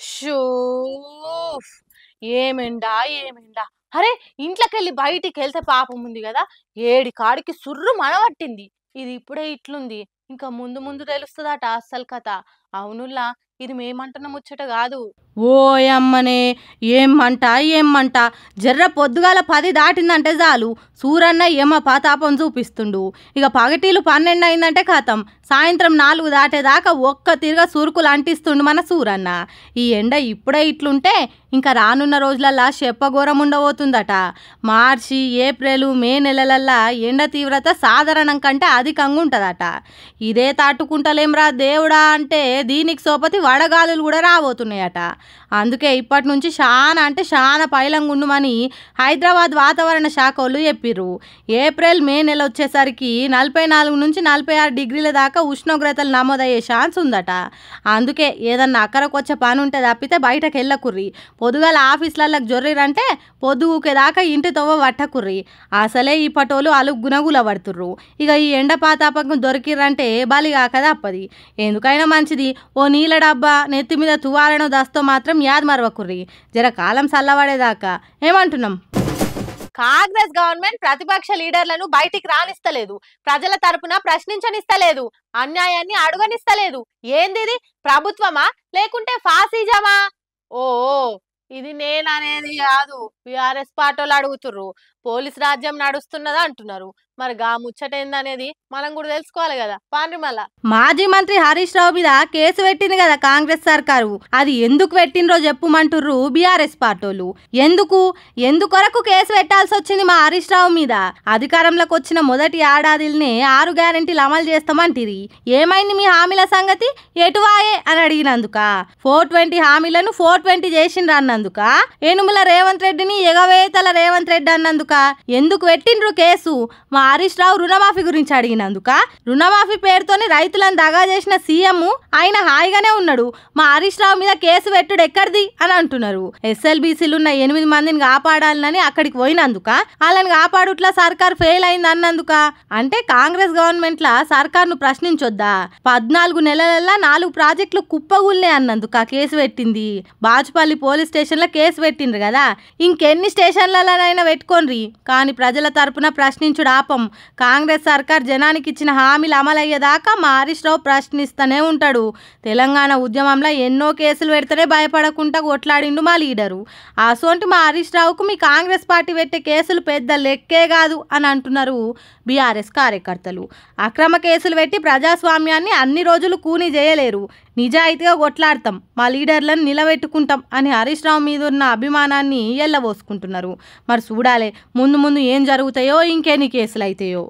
show ఏమెండా ఏమెండా అరే ఇంట్లోకెళ్ళి బయటికి వెళ్తే పాపం ఉంది కదా ఏడి కాడికి సుర్రు మనవట్టింది ఇది ఇప్పుడే ఇట్లుంది ఇంకా ముందు ముందు తెలుస్తుందట అస్సలు కథ అవునుల్లా ఇది మేమంటున్న ముచ్చట కాదు ఓయమ్మనే ఏం మంట జర్ర పొద్దుగాల 10 దాటిందంటే చాలు సూరన్న ఏమ పాతాపం చూపిస్తుండు ఇక పగటీలు 12 అయిందంటే ఖాతం సాయంత్రం 4 దాటేదాకా ఒక్క తిరగ సురుకులు అంటిస్తుండు మన సూరన్న ఈ ఎండ ఇప్పుడే ఇట్లుంటే ఇంకా రానున్న రోజులల్లా చెప్పఘోరం ఉండబోతుందట మార్చి ఏప్రిల్ మే నెలలల్లా ఎండ తీవ్రత సాధారణం కంటే అధికంగా ఉంటుందట ఇదే తట్టుకుంటలేంరా దేవుడా అంటే దీనికి సోపతి వడగాలులు కూడా రాబోతున్నాయట అందుకే ఇప్పటి నుంచి చాలా పైలంగా ఉండమని హైదరాబాద్ వాతావరణ శాఖ వాళ్ళు చెప్పిర్రు ఏప్రిల్ మే నెల వచ్చేసరికి 44 నుంచి 46 డిగ్రీల దాకా ఉష్ణోగ్రతలు నమోదయ్యే ఛాన్స్ ఉందట అందుకే ఏదన్నా అక్కరకొచ్చే పని ఉంటే తప్పితే బయటకు వెళ్ళకుర్రి పొద్దుగాల ఆఫీసులకు జొర్రిరంటే పొద్దుగుకేదాకా ఇంటి తవ్వ పట్టకుర్రి అసలే ఈ పటోలు అలు గునగుల పడుతుర్రు ఇక ఈ ఎండ పాతాపకం దొరికిర్రంటే బలిగాక తప్పది ఎందుకైనా మంచిది ఓ నీళ్ళ డబ్బా నెత్తి మీద తువాలనో దస్తో మాత్రం యాద్ మరవకుర్రి జర కాలం చల్లబడేదాకా ఏమంటున్నాం కాంగ్రెస్ గవర్నమెంట్ ప్రతిపక్ష లీడర్లను బయటికి రానిస్తలేదు ప్రజల తరపున ప్రశ్నించనిస్తలేదు అన్యాయాన్ని అడుగనిస్తలేదు ఏంది ప్రభుత్వమా లేకుంటే ఫాసిజమా ఓ ఇది నేననేది కాదు బీఆర్ఎస్ పార్టీలు అడుగుతుర్రు పోలీస్ రాజ్యం నడుస్తున్నదా అంటున్నారు మరి గా ముచ్చట ఏందనేది మనం కూడా తెలుసుకోవాలి కదా పాండ్రి మళ్ళా మాజీ మంత్రి హరీష్ రావు మీద కేసు పెట్టింది కదా కాంగ్రెస్ సర్కారు అది ఎందుకు పెట్టినరో చెప్పుమంటుర్రు బీఆర్ఎస్ పార్టీలు ఎందుకొరకు కేసు పెట్టాల్సి వచ్చింది మా హరీష్ రావు మీద అధికారంలోకి వచ్చిన మొదటి ఏడాదిల్నే 6 గ్యారెంటీలు అమలు చేస్తామంటిరి ఏమైంది మీ హామీల సంగతి ఎటువాయే అని అడిగినందుక 420 హామీలను 420 చేసిండ్రు అన్నందుక ఏనుముల రేవంత్ రెడ్డిని ఎగవేతల రేవంత్ రెడ్డి అన్నందుక ఎందుకు పెట్టిండ్రు కేసు మా హరీష్ రావు రుణమాఫీ గురించి అడిగినందుక రుణమాఫీ పేరుతోని రైతులను దగా చేసిన సీఎం ఆయన హాయిగానే ఉన్నాడు మా హరీష్ రావు మీద కేసు పెట్టుడు ఎక్కడిది అని అంటున్నారు ఎస్ఎల్బీసీలు ఉన్న 8 మందిని కాపాడాలని అక్కడికి పోయినందుక వాళ్ళని కాపాడుట్లా సర్కార్ ఫెయిల్ అయింది అన్నందుక అంటే కాంగ్రెస్ గవర్నమెంట్ లా సర్కార్ను ప్రశ్నించొద్దా 14 నెలలల్లా 4 ప్రాజెక్టులు కుప్పగూల్నే అన్నందుక కేసు పెట్టింది బాచుపల్లి పోలీస్ స్టేషన్ లో కేసు పెట్టిండ్రు కదా ఇంకెన్ని స్టేషన్లలోనైనా పెట్టుకోండి కానీ ప్రజల తరపున ప్రశ్నించుడు ఆపం కాంగ్రెస్ సర్కార్ జనానికి ఇచ్చిన హామీలు అమలయ్యేదాకా మా హరీష్ రావు ప్రశ్నిస్తూనే ఉంటాడు తెలంగాణ ఉద్యమంలో ఎన్నో కేసులు పెడితేనే భయపడకుండా కొట్లాడిండు మా లీడరు అసోంటి మా హరీష్ రావుకు మీ కాంగ్రెస్ పార్టీ పెట్టే కేసులు పెద్ద లెక్కే కాదు అని అంటున్నారు బీఆర్ఎస్ కార్యకర్తలు అక్రమ కేసులు పెట్టి ప్రజాస్వామ్యాన్ని అన్ని రోజులు కూని చేయలేరు నిజాయితీగా కొట్లాడతాం మా లీడర్లను నిలబెట్టుకుంటాం అని హరీష్ రావు మీద ఉన్న అభిమానాన్ని ఎల్లబోసుకుంటున్నారు మరి చూడాలి ముందు ఏం జరుగుతాయో ఇంకెన్ని కేసులు అవుతాయో